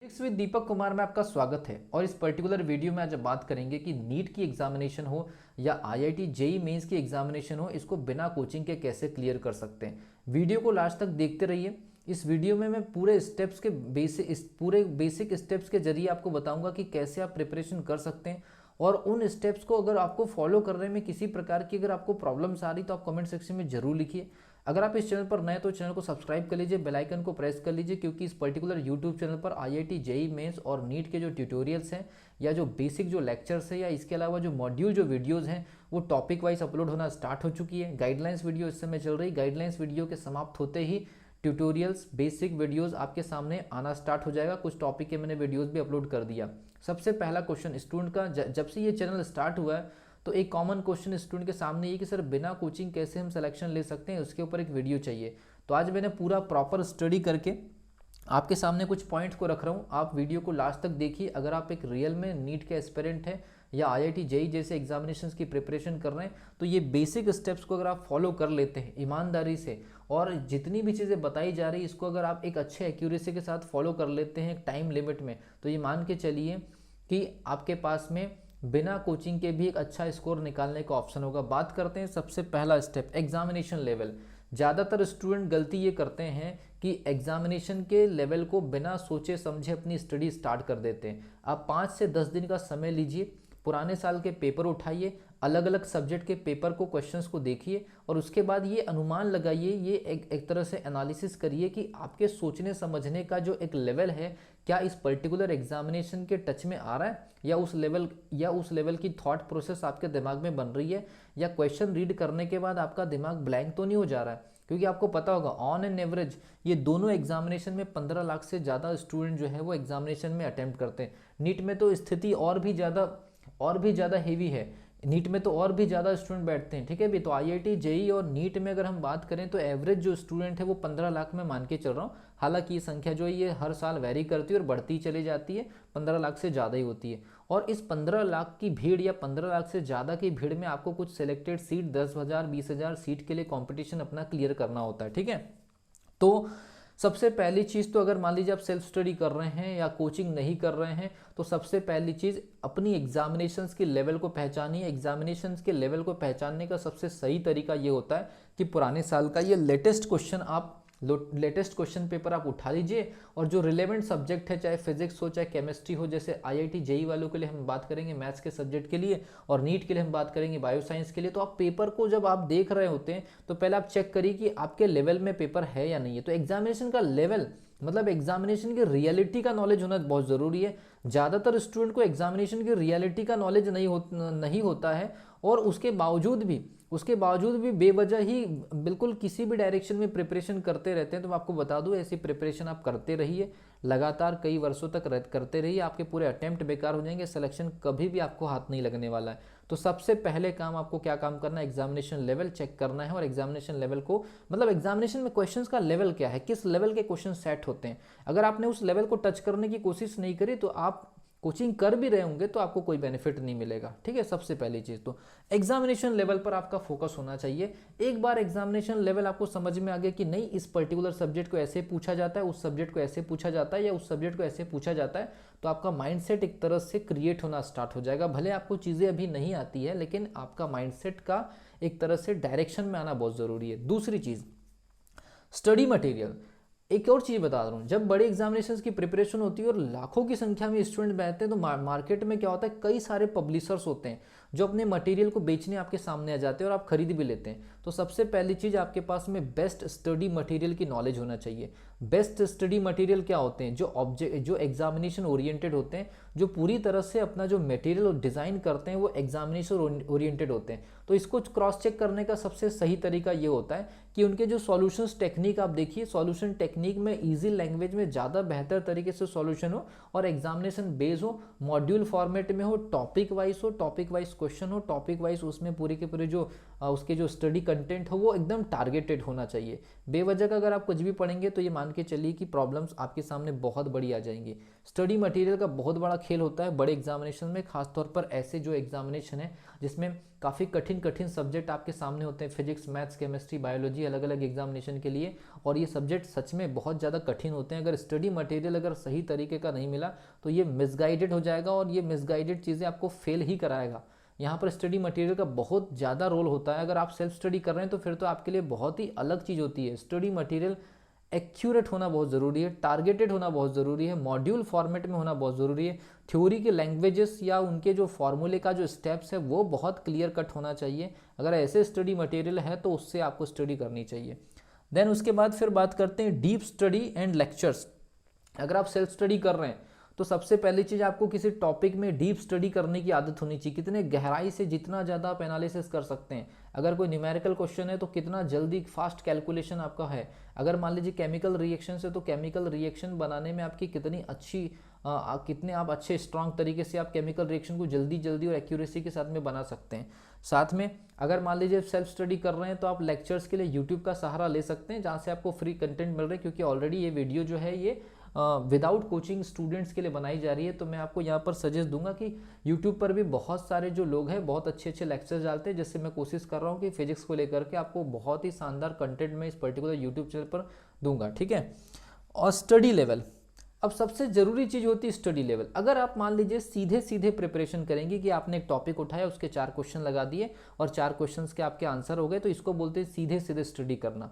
Physics with Deepak Kumar में आपका स्वागत है। और इस पर्टिकुलर वीडियो में आज बात करेंगे कि नीट की एग्जामिनेशन हो या आईआईटी जेई मेंस की एग्जामिनेशन हो, इसको बिना कोचिंग के कैसे क्लियर कर सकते हैं। वीडियो को लास्ट तक देखते रहिए। इस वीडियो में मैं पूरे स्टेप्स के बेसिक स्टेप्स के जरिए आपको बताऊंगा कि कैसे आप प्रिपरेशन कर सकते हैं। और उन स्टेप्स को अगर आपको फॉलो करने में किसी प्रकार की अगर आपको प्रॉब्लम्स आ रही तो आप कमेंट सेक्शन में जरूर लिखिए। अगर आप इस चैनल पर नए तो चैनल को सब्सक्राइब कर लीजिए, बेल आइकन को प्रेस कर लीजिए, क्योंकि इस पर्टिकुलर यूट्यूब चैनल पर आईआईटी जेई मेंस और नीट के जो ट्यूटोरियल्स हैं या जो बेसिक जो लेक्चर्स हैं या इसके अलावा जो मॉड्यूल जो वीडियोस हैं वो टॉपिक वाइज अपलोड होना स्टार्ट हो चुकी है। गाइडलाइंस वीडियो इस समय चल रही, गाइडलाइंस वीडियो के समाप्त होते ही ट्यूटोरियल्स बेसिक वीडियोस आपके सामने आना स्टार्ट हो जाएगा। कुछ टॉपिक के मैंने वीडियोस भी अपलोड कर दिया। सबसे पहला क्वेश्चन स्टूडेंट का जब से ये चैनल स्टार्ट हुआ है तो एक कॉमन क्वेश्चन स्टूडेंट के सामने ये कि सर बिना कोचिंग कैसे हम सिलेक्शन ले सकते हैं, उसके ऊपर एक वीडियो चाहिए। तो आज मैंने पूरा प्रॉपर स्टडी करके आपके सामने कुछ पॉइंट्स को रख रहा हूँ। आप वीडियो को लास्ट तक देखिए। अगर आप एक रियल में नीट के एस्पिरेंट हैं या आईआईटी जेई जैसे एग्जामिनेशंस की प्रिपरेशन कर रहे हैं तो ये बेसिक स्टेप्स को अगर आप फॉलो कर लेते हैं ईमानदारी से, और जितनी भी चीज़ें बताई जा रही है इसको अगर आप एक अच्छे एक्यूरेसी के साथ फॉलो कर लेते हैं टाइम लिमिट में, तो ये मान के चलिए कि आपके पास में बिना कोचिंग के भी एक अच्छा स्कोर निकालने का ऑप्शन होगा। बात करते हैं सबसे पहला स्टेप एग्जामिनेशन लेवल। ज़्यादातर स्टूडेंट गलती ये करते हैं कि एग्जामिनेशन के लेवल को बिना सोचे समझे अपनी स्टडी स्टार्ट कर देते हैं। आप 5 से 10 दिन का समय लीजिए, पुराने साल के पेपर उठाइए, अलग अलग सब्जेक्ट के पेपर को क्वेश्चंस को देखिए और उसके बाद ये अनुमान लगाइए, ये एक तरह से एनालिसिस करिए कि आपके सोचने समझने का जो एक लेवल है क्या इस पर्टिकुलर एग्जामिनेशन के टच में आ रहा है या उस लेवल की थॉट प्रोसेस आपके दिमाग में बन रही है, या क्वेश्चन रीड करने के बाद आपका दिमाग ब्लैंक तो नहीं हो जा रहा है। क्योंकि आपको पता होगा ऑन एन एवरेज ये दोनों एग्जामिनेशन में 15 लाख से ज़्यादा स्टूडेंट जो है वो एग्जामिनेशन में अटेम्प्ट करते हैं। नीट में तो स्थिति और भी ज़्यादा हेवी है, नीट में तो और भी ज़्यादा स्टूडेंट बैठते हैं। ठीक है भी, तो आईआईटी जेई और नीट में अगर हम बात करें तो एवरेज जो स्टूडेंट है वो 15 लाख में मान के चल रहा हूँ। हालांकि ये संख्या जो है ये हर साल वैरी करती है और बढ़ती चली जाती है, 15 लाख से ज़्यादा ही होती है। और इस 15 लाख की भीड़ या 15 लाख से ज़्यादा की भीड़ में आपको कुछ सिलेक्टेड सीट 10,000 20,000 सीट के लिए कॉम्पिटिशन अपना क्लियर करना होता है। ठीक है, तो सबसे पहली चीज़ तो अगर मान लीजिए आप सेल्फ स्टडी कर रहे हैं या कोचिंग नहीं कर रहे हैं तो सबसे पहली चीज़ अपनी एग्जामिनेशंस के लेवल को पहचानिए। एग्जामिनेशंस के लेवल को पहचानने का सबसे सही तरीका ये होता है कि पुराने साल का ये लेटेस्ट क्वेश्चन पेपर आप उठा लीजिए और जो रिलेवेंट सब्जेक्ट है, चाहे फिजिक्स हो चाहे केमिस्ट्री हो, जैसे आईआईटी जेई वालों के लिए हम बात करेंगे मैथ्स के सब्जेक्ट के लिए और नीट के लिए हम बात करेंगे बायो साइंस के लिए, तो आप पेपर को जब आप देख रहे होते हैं तो पहले आप चेक करिए कि आपके लेवल में पेपर है या नहीं है। तो एग्जामिनेशन का लेवल मतलब एग्जामिनेशन की रियलिटी का नॉलेज होना बहुत ज़रूरी है। ज़्यादातर स्टूडेंट को एग्जामिनेशन की रियलिटी का नॉलेज नहीं होता है और उसके बावजूद भी बेवजह ही बिल्कुल किसी भी डायरेक्शन में प्रिपरेशन करते रहते हैं। तो मैं आपको बता दूं ऐसी प्रिपरेशन आप करते रहिए, लगातार कई वर्षों तक करते रहिए, आपके पूरे अटेम्प्ट बेकार हो जाएंगे, सिलेक्शन कभी भी आपको हाथ नहीं लगने वाला है। तो सबसे पहले काम आपको क्या काम करना है, एग्जामिनेशन लेवल चेक करना है। और एग्जामिनेशन लेवल को मतलब एग्जामिनेशन में क्वेश्चंस का लेवल क्या है, किस लेवल के क्वेश्चन सेट होते हैं। अगर आपने उस लेवल को टच करने की कोशिश नहीं करी तो आप कोचिंग कर भी रहे होंगे तो आपको कोई बेनिफिट नहीं मिलेगा। ठीक है, सबसे पहली चीज़ तो एग्जामिनेशन लेवल पर आपका फोकस होना चाहिए। एक बार एग्जामिनेशन लेवल आपको समझ में आ गया कि नहीं इस पर्टिकुलर सब्जेक्ट को ऐसे पूछा जाता है, उस सब्जेक्ट को ऐसे पूछा जाता है या उस सब्जेक्ट को ऐसे पूछा जाता है, तो आपका माइंडसेट एक तरह से क्रिएट होना स्टार्ट हो जाएगा। भले आपको चीज़ें अभी नहीं आती है लेकिन आपका माइंडसेट का एक तरह से डायरेक्शन में आना बहुत ज़रूरी है। दूसरी चीज़ स्टडी मटेरियल। एक और चीज़ बता रहा हूँ, जब बड़े एग्जामिनेशंस की प्रिपरेशन होती है और लाखों की संख्या में स्टूडेंट बैठते हैं तो मार्केट में क्या होता है, कई सारे पब्लिशर्स होते हैं जो अपने मटेरियल को बेचने आपके सामने आ जाते हैं और आप खरीद भी लेते हैं। तो सबसे पहली चीज़ आपके पास में बेस्ट स्टडी मटेरियल की नॉलेज होना चाहिए। बेस्ट स्टडी मटेरियल क्या होते हैं, जो एग्जामिनेशन ओरिएंटेड होते हैं, जो पूरी तरह से अपना जो मटेरियल डिज़ाइन करते हैं वो एग्जामिनेशन ओरिएंटेड होते हैं। तो इसको क्रॉस चेक करने का सबसे सही तरीका ये होता है कि उनके जो सॉल्यूशंस टेक्निक आप देखिए, सॉल्यूशन टेक्निक में इजी लैंग्वेज में ज़्यादा बेहतर तरीके से सॉल्यूशन हो और एग्जामिनेशन बेस हो, मॉड्यूल फॉर्मेट में हो, टॉपिक वाइज क्वेश्चन हो, टॉपिक वाइज उसमें पूरे के पूरे जो उसके जो स्टडी कंटेंट हो वो एकदम टारगेटेड होना चाहिए। बेवजह का अगर आप कुछ भी पढ़ेंगे तो ये मान के चलिए कि प्रॉब्लम्स आपके सामने बहुत बड़ी आ जाएंगी। स्टडी मटेरियल का बहुत बड़ा खेल होता है बड़े एग्जामिनेशन में, खासतौर पर ऐसे जो एग्जामिनेशन है जिसमें काफ़ी कठिन कठिन सब्जेक्ट आपके सामने होते हैं, फिजिक्स, मैथ्स, केमिस्ट्री, बायोलॉजी, अलग अलग एग्जामिनेशन के लिए। और ये सब्जेक्ट सच में बहुत ज़्यादा कठिन होते हैं। अगर स्टडी मटेरियल अगर सही तरीके का नहीं मिला तो ये मिसगाइडेड हो जाएगा और ये मिसगाइडेड चीज़ें आपको फेल ही कराएगा। यहाँ पर स्टडी मटेरियल का बहुत ज़्यादा रोल होता है। अगर आप सेल्फ स्टडी कर रहे हैं तो फिर तो आपके लिए बहुत ही अलग चीज़ होती है। स्टडी मटेरियल एक्यूरेट होना बहुत ज़रूरी है, टारगेटेड होना बहुत ज़रूरी है, मॉड्यूल फॉर्मेट में होना बहुत ज़रूरी है, थ्योरी के लैंग्वेजेस या उनके जो फॉर्मूले का जो स्टेप्स है वो बहुत क्लियर कट होना चाहिए। अगर ऐसे स्टडी मटेरियल है तो उससे आपको स्टडी करनी चाहिए। देन उसके बाद फिर बात करते हैं डीप स्टडी एंड लेक्चर्स। अगर आप सेल्फ स्टडी कर रहे हैं तो सबसे पहली चीज़ आपको किसी टॉपिक में डीप स्टडी करने की आदत होनी चाहिए। कितने गहराई से जितना ज़्यादा आप एनालिसिस कर सकते हैं। अगर कोई न्यूमेरिकल क्वेश्चन है तो कितना जल्दी फास्ट कैलकुलेशन आपका है। अगर मान लीजिए केमिकल रिएक्शन से तो केमिकल रिएक्शन बनाने में आपकी कितनी अच्छी कितने आप अच्छे स्ट्रांग तरीके से आप केमिकल रिएक्शन को जल्दी जल्दी और एक्यूरेसी के साथ में बना सकते हैं। साथ में अगर मान लीजिए सेल्फ स्टडी कर रहे हैं तो आप लेक्चर्स के लिए यूट्यूब का सहारा ले सकते हैं, जहाँ से आपको फ्री कंटेंट मिल रहा है, क्योंकि ऑलरेडी ये वीडियो जो है ये विदाउट कोचिंग स्टूडेंट्स के लिए बनाई जा रही है। तो मैं आपको यहाँ पर सजेस्ट दूंगा कि यूट्यूब पर भी बहुत सारे जो लोग हैं बहुत अच्छे अच्छे लेक्चर्स डालते हैं, जिससे मैं कोशिश कर रहा हूँ कि फिजिक्स को लेकर के आपको बहुत ही शानदार कंटेंट मैं इस पर्टिकुलर यूट्यूब चैनल पर दूंगा, ठीक है। और स्टडी लेवल, अब सबसे जरूरी चीज होती है स्टडी लेवल। अगर आप मान लीजिए सीधे सीधे प्रिपरेशन करेंगे कि आपने एक टॉपिक उठाया, उसके 4 क्वेश्चन लगा दिए और 4 क्वेश्चंस के आपके आंसर हो गए, तो इसको बोलते हैं सीधे सीधे स्टडी करना।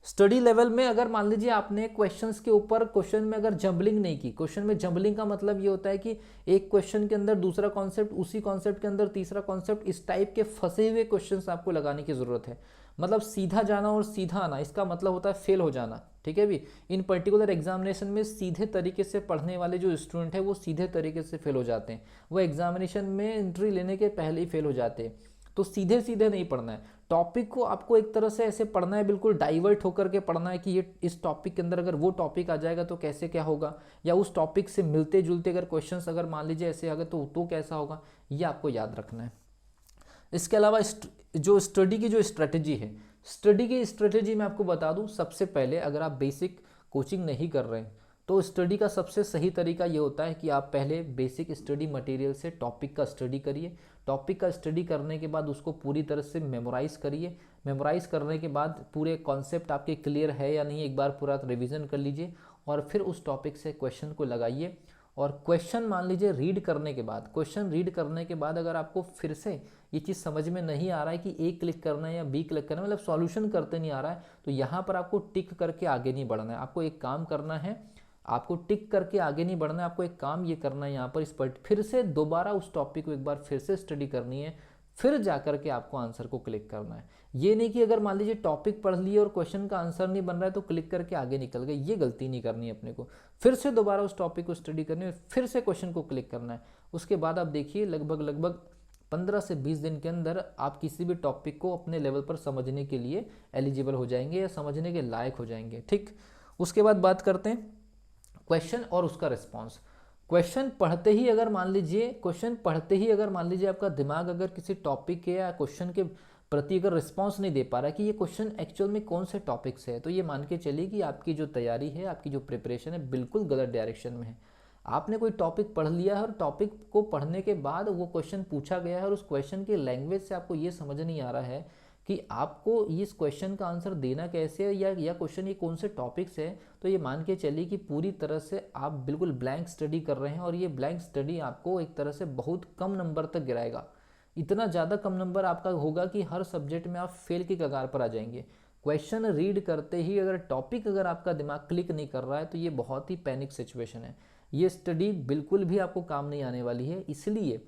स्टडी लेवल में अगर मान लीजिए आपने क्वेश्चंस के ऊपर क्वेश्चन में अगर जंबलिंग नहीं की, क्वेश्चन में जंबलिंग का मतलब ये होता है कि एक क्वेश्चन के अंदर दूसरा कॉन्सेप्ट, उसी कॉन्सेप्ट के अंदर तीसरा कॉन्सेप्ट, इस टाइप के फंसे हुए क्वेश्चंस आपको लगाने की जरूरत है। मतलब सीधा जाना और सीधा आना, इसका मतलब होता है फेल हो जाना, ठीक है भी। इन पर्टिकुलर एग्जामिनेशन में सीधे तरीके से पढ़ने वाले जो स्टूडेंट है वो सीधे तरीके से फेल हो जाते हैं। वो एग्जामिनेशन में एंट्री लेने के पहले ही फेल हो जाते हैं। तो सीधे सीधे नहीं पढ़ना है, टॉपिक को आपको एक तरह से ऐसे पढ़ना है, बिल्कुल डाइवर्ट होकर के पढ़ना है कि ये इस टॉपिक के अंदर अगर वो टॉपिक आ जाएगा तो कैसे क्या होगा, या उस टॉपिक से मिलते जुलते अगर क्वेश्चंस अगर मान लीजिए ऐसे आ गए तो कैसा होगा, ये आपको याद रखना है। इसके अलावा जो स्टडी की जो स्ट्रेटजी है, स्टडी की स्ट्रेटजी मैं आपको बता दूं, सबसे पहले अगर आप बेसिक कोचिंग नहीं कर रहे हैं तो स्टडी का सबसे सही तरीका ये होता है कि आप पहले बेसिक स्टडी मटेरियल से टॉपिक का स्टडी करिए। टॉपिक का स्टडी करने के बाद उसको पूरी तरह से मेमोराइज करिए। मेमोराइज करने के बाद पूरे कॉन्सेप्ट आपके क्लियर है या नहीं एक बार पूरा रिवीजन कर लीजिए और फिर उस टॉपिक से क्वेश्चन को लगाइए। और क्वेश्चन मान लीजिए रीड करने के बाद, क्वेश्चन रीड करने के बाद अगर आपको फिर से ये चीज़ समझ में नहीं आ रहा है कि ए क्लिक करना है या बी क्लिक करना है, मतलब सॉल्यूशन करते नहीं आ रहा है, तो यहाँ पर आपको टिक करके आगे नहीं बढ़ना है। आपको एक काम करना है, आपको टिक करके आगे नहीं बढ़ना है, आपको एक काम ये करना है यहाँ पर फिर से दोबारा उस टॉपिक को एक बार फिर से स्टडी करनी है, फिर जाकर के आपको आंसर को क्लिक करना है। ये नहीं कि अगर मान लीजिए टॉपिक पढ़ लिए और क्वेश्चन का आंसर नहीं बन रहा है तो क्लिक करके आगे निकल गए, ये गलती नहीं करनी है अपने को। फिर से दोबारा उस टॉपिक को स्टडी करनी है, फिर से क्वेश्चन को क्लिक करना है। उसके बाद आप देखिए लगभग 15 से 20 दिन के अंदर आप किसी भी टॉपिक को अपने लेवल पर समझने के लिए एलिजिबल हो जाएंगे या समझने के लायक हो जाएंगे, ठीक। उसके बाद बात करते हैं क्वेश्चन और उसका रिस्पॉन्स। क्वेश्चन पढ़ते ही अगर मान लीजिए आपका दिमाग अगर किसी टॉपिक के या क्वेश्चन के प्रति अगर रिस्पॉन्स नहीं दे पा रहा है कि ये क्वेश्चन एक्चुअल में कौन से टॉपिक से है, तो ये मान के चलिए कि आपकी जो तैयारी है, आपकी जो प्रिपरेशन है बिल्कुल गलत डायरेक्शन में है। आपने कोई टॉपिक पढ़ लिया है और टॉपिक को पढ़ने के बाद वो क्वेश्चन पूछा गया है और उस क्वेश्चन के लैंग्वेज से आपको ये समझ नहीं आ रहा है कि आपको इस क्वेश्चन का आंसर देना कैसे है या क्वेश्चन ये कौन से टॉपिक से है, तो ये मान के चलिए कि पूरी तरह से आप बिल्कुल ब्लैंक स्टडी कर रहे हैं और ये ब्लैंक स्टडी आपको एक तरह से बहुत कम नंबर तक गिराएगा। इतना ज़्यादा कम नंबर आपका होगा कि हर सब्जेक्ट में आप फेल की कगार पर आ जाएंगे। क्वेश्चन रीड करते ही अगर टॉपिक अगर आपका दिमाग क्लिक नहीं कर रहा है तो ये बहुत ही पैनिक सिचुएशन है। ये स्टडी बिल्कुल भी आपको काम नहीं आने वाली है। इसलिए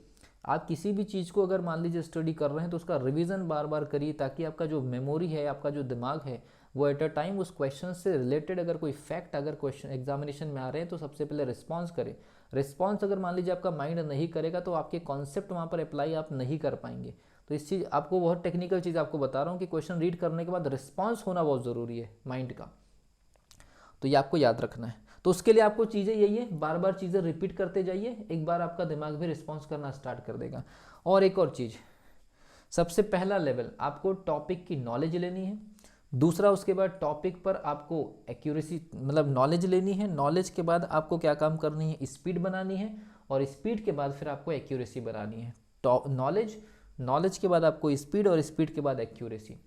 आप किसी भी चीज़ को अगर मान लीजिए स्टडी कर रहे हैं तो उसका रिवीजन बार बार करिए, ताकि आपका जो मेमोरी है, आपका जो दिमाग है, वो एट अ टाइम उस क्वेश्चन से रिलेटेड अगर कोई फैक्ट अगर क्वेश्चन एग्जामिनेशन में आ रहे हैं तो सबसे पहले रिस्पॉन्स करें। रिस्पॉन्स अगर मान लीजिए आपका माइंड नहीं करेगा तो आपके कॉन्सेप्ट वहाँ पर अप्लाई आप नहीं कर पाएंगे। तो इस चीज़ आपको बहुत टेक्निकल चीज़ आपको बता रहा हूँ कि क्वेश्चन रीड करने के बाद रिस्पॉन्स होना बहुत ज़रूरी है माइंड का, तो ये आपको याद रखना है। तो उसके लिए आपको चीज़ें यही है, बार बार चीज़ें रिपीट करते जाइए, एक बार आपका दिमाग भी रिस्पॉन्स करना स्टार्ट कर देगा। और एक और चीज़, सबसे पहला लेवल आपको टॉपिक की नॉलेज लेनी है। दूसरा, उसके बाद टॉपिक पर आपको एक्यूरेसी मतलब नॉलेज लेनी है। नॉलेज के बाद आपको क्या काम करनी है, स्पीड बनानी है, और स्पीड के बाद फिर आपको एक्यूरेसी बनानी है। नॉलेज, नॉलेज के बाद आपको स्पीड, और स्पीड के बाद एक्यूरेसी।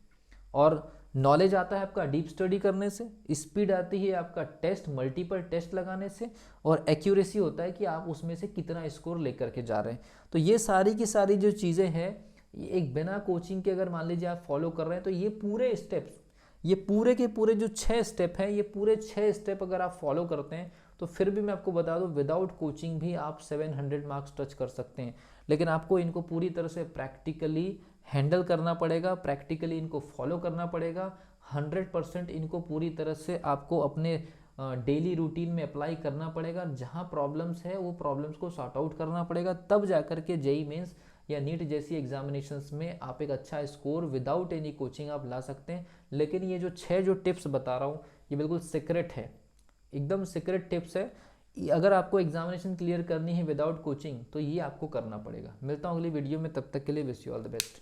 और नॉलेज आता है आपका डीप स्टडी करने से, स्पीड आती है आपका टेस्ट, मल्टीपल टेस्ट लगाने से, और एक्यूरेसी होता है कि आप उसमें से कितना स्कोर लेकर के जा रहे हैं। तो ये सारी की सारी जो चीज़ें हैं, ये एक बिना कोचिंग के अगर मान लीजिए आप फॉलो कर रहे हैं, तो ये पूरे स्टेप्स, ये पूरे के पूरे जो 6 स्टेप हैं, ये पूरे 6 स्टेप अगर आप फॉलो करते हैं, तो फिर भी मैं आपको बता दूं, विदाउट कोचिंग भी आप 700 मार्क्स टच कर सकते हैं। लेकिन आपको इनको पूरी तरह से प्रैक्टिकली हैंडल करना पड़ेगा, प्रैक्टिकली इनको फॉलो करना पड़ेगा, 100% इनको पूरी तरह से आपको अपने डेली रूटीन में अप्लाई करना पड़ेगा। जहाँ प्रॉब्लम्स है वो प्रॉब्लम्स को सॉर्ट आउट करना पड़ेगा, तब जाकर के जेईई मेंस या नीट जैसी एग्जामिनेशंस में आप एक अच्छा स्कोर विदाउट एनी कोचिंग आप ला सकते हैं। लेकिन ये जो 6 जो टिप्स बता रहा हूँ, ये बिल्कुल सीक्रेट है, एकदम सीक्रेट टिप्स है। अगर आपको एग्जामिनेशन क्लियर करनी है विदाउट कोचिंग, तो ये आपको करना पड़ेगा। मिलता हूँ अगली वीडियो में, तब तक के लिए wish you all the best.